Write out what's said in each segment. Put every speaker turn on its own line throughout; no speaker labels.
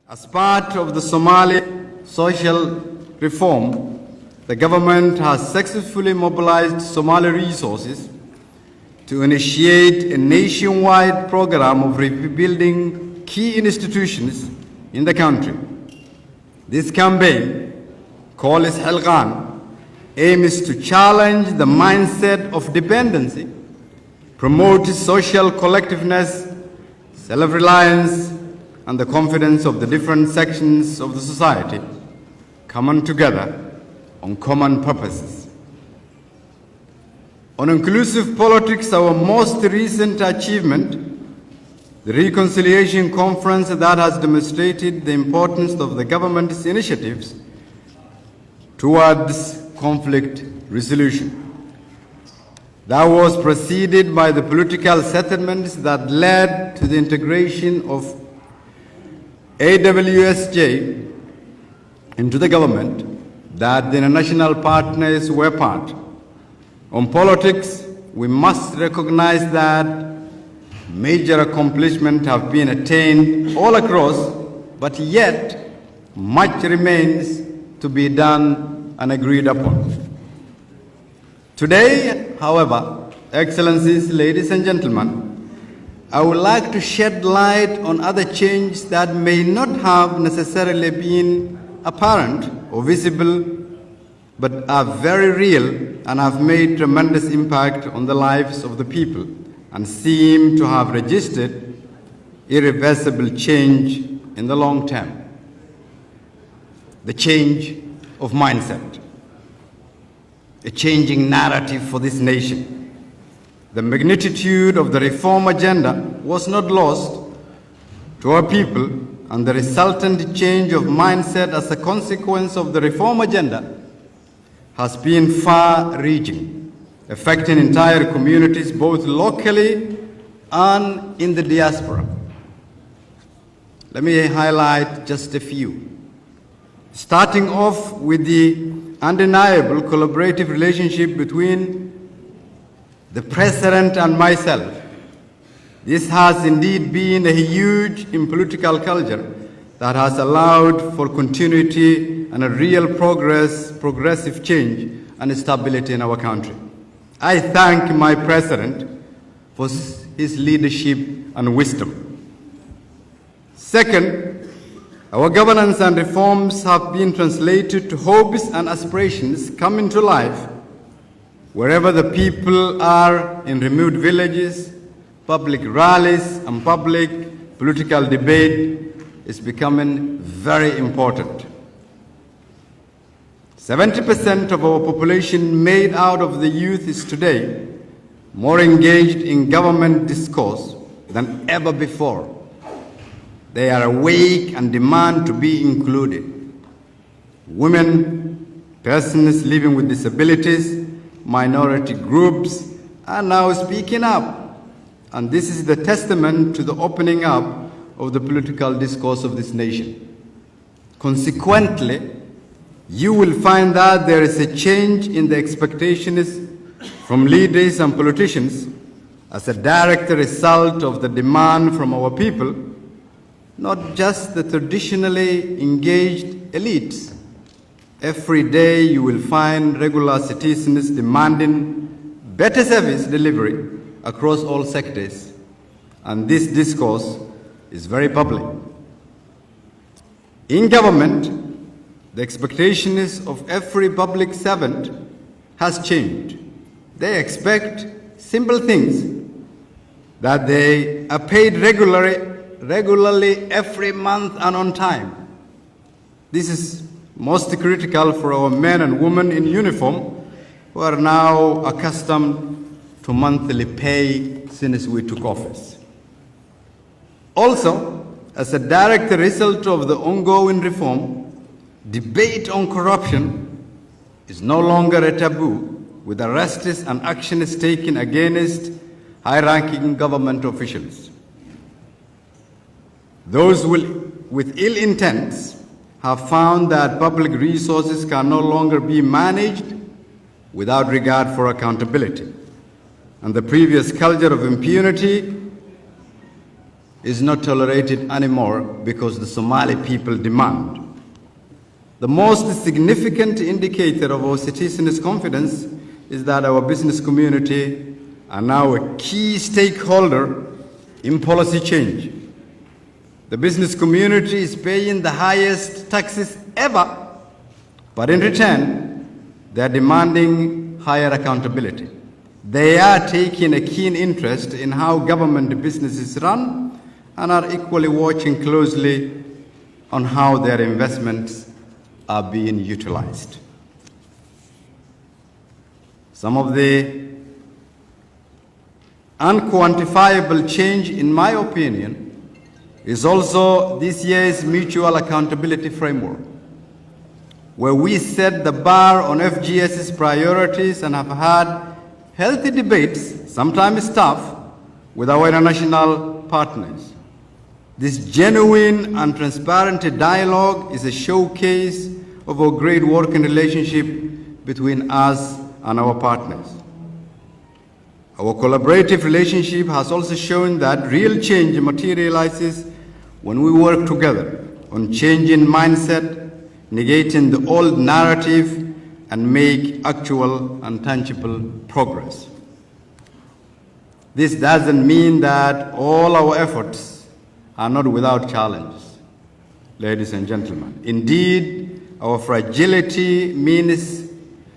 As part of the Somali social reform, the government has successfully mobilized Somali resources to initiate a nationwide program of rebuilding key institutions in the country. This campaign, called Hilqan, aims to challenge the mindset of dependency, promote social collectiveness, self-reliance, and the confidence of the different sections of the society coming together on common purposes. On inclusive politics, our most recent achievement, the Reconciliation Conference that has demonstrated the importance of the government's initiatives towards conflict resolution. That was preceded by the political settlements that led to the integration of AWSJ into the government that the international partners were part. On politics, we must recognize that major accomplishments have been attained all across, but yet much remains to be done and agreed upon. Today, however, Excellencies, ladies and gentlemen, I would like to shed light on other changes that may not have necessarily been apparent or visible, but are very real and have made tremendous impact on the lives of the people and seem to have registered irreversible change in the long term. The change of mindset, a changing narrative for this nation. The magnitude of the reform agenda was not lost to our people, and the resultant change of mindset as a consequence of the reform agenda has been far-reaching, affecting entire communities both locally and in the diaspora. Let me highlight just a few. Starting off with the undeniable collaborative relationship between the President and myself. This has indeed been a huge in political culture that has allowed for continuity and a real progressive change and stability in our country. I thank my President for his leadership and wisdom. Second, our governance and reforms have been translated to hopes and aspirations coming to life wherever the people are, in remote villages. Public rallies and public political debate is becoming very important. 70% of our population made out of the youth is today more engaged in government discourse than ever before. They are awake and demand to be included. Women, persons living with disabilities, minority groups are now speaking up. And this is the testament to the opening up of the political discourse of this nation. Consequently, you will find that there is a change in the expectations from leaders and politicians as a direct result of the demand from our people, not just the traditionally engaged elites. Every day you will find regular citizens demanding better service delivery across all sectors, and this discourse is very public. In government, the expectations of every public servant has changed. They expect simple things, that they are paid regularly every month and on time. This is most critical for our men and women in uniform who are now accustomed to monthly pay since we took office. Also, as a direct result of the ongoing reform, debate on corruption is no longer a taboo, with arrests and actions taken against high-ranking government officials. Those with ill intents have found that public resources can no longer be managed without regard for accountability. And the previous culture of impunity is not tolerated anymore because the Somali people demand. The most significant indicator of our citizens' confidence is that our business community are now a key stakeholder in policy change. The business community is paying the highest taxes ever, but in return, they are demanding higher accountability. They are taking a keen interest in how government businesses run and are equally watching closely on how their investments are being utilized. Some of the unquantifiable change, in my opinion, is also this year's mutual accountability framework, where we set the bar on FGS's priorities and have had healthy debates, sometimes tough, with our international partners. This genuine and transparent dialogue is a showcase of our great working relationship between us and our partners. Our collaborative relationship has also shown that real change materializes when we work together on changing mindset, negating the old narrative, and make actual and tangible progress. This doesn't mean that all our efforts are not without challenges, ladies and gentlemen. Indeed, our fragility means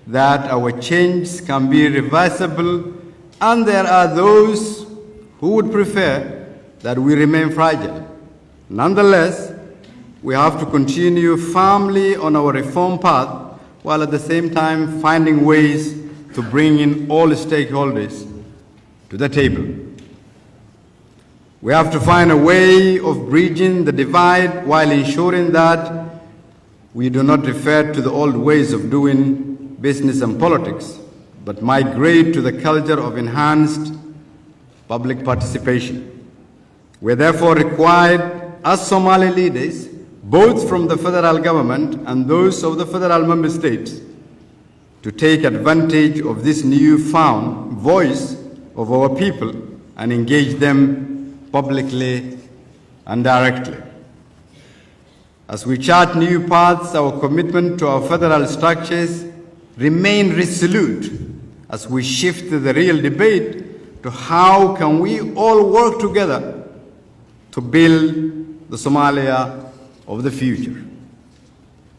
that our changes can be reversible, and there are those who would prefer that we remain fragile. Nonetheless, we have to continue firmly on our reform path while at the same time finding ways to bring in all stakeholders to the table. We have to find a way of bridging the divide while ensuring that we do not refer to the old ways of doing business and politics, but migrate to the culture of enhanced public participation. We are therefore required as Somali leaders, both from the federal government and those of the federal member states, to take advantage of this newfound voice of our people and engage them publicly and directly. As we chart new paths, our commitment to our federal structures remain resolute as we shift the real debate to how can we all work together to build the Somalia of the future.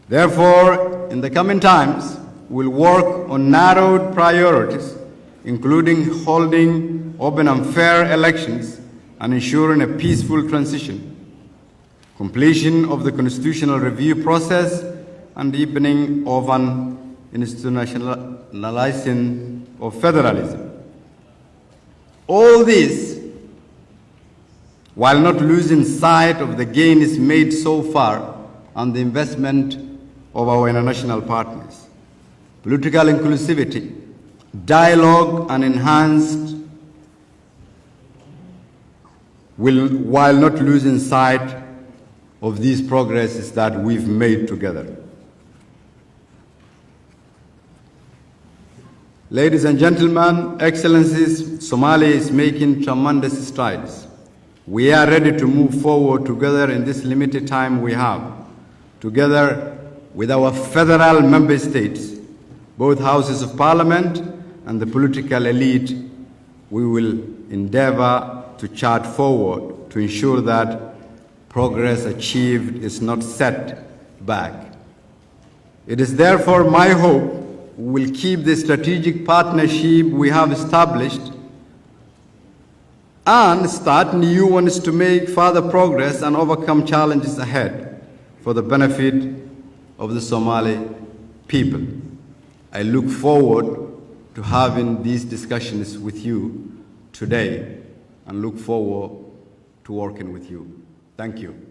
Therefore, in the coming times, we'll work on narrowed priorities, including holding open and fair elections and ensuring a peaceful transition, completion of the constitutional review process, and deepening of an institutionalizing of federalism. All this while not losing sight of the gains made so far and the investment of our international partners. Political inclusivity, dialogue, and enhanced while not losing sight of these progresses that we've made together. Ladies and gentlemen, Excellencies, Somalia is making tremendous strides. We are ready to move forward together in this limited time we have, together with our federal member states, both houses of parliament and the political elite. We will endeavor to chart forward to ensure that progress achieved is not set back. It is therefore my hope we will keep the strategic partnership we have established and start new ones to make further progress and overcome challenges ahead for the benefit of the Somali people. I look forward to having these discussions with you today and look forward to working with you. Thank you.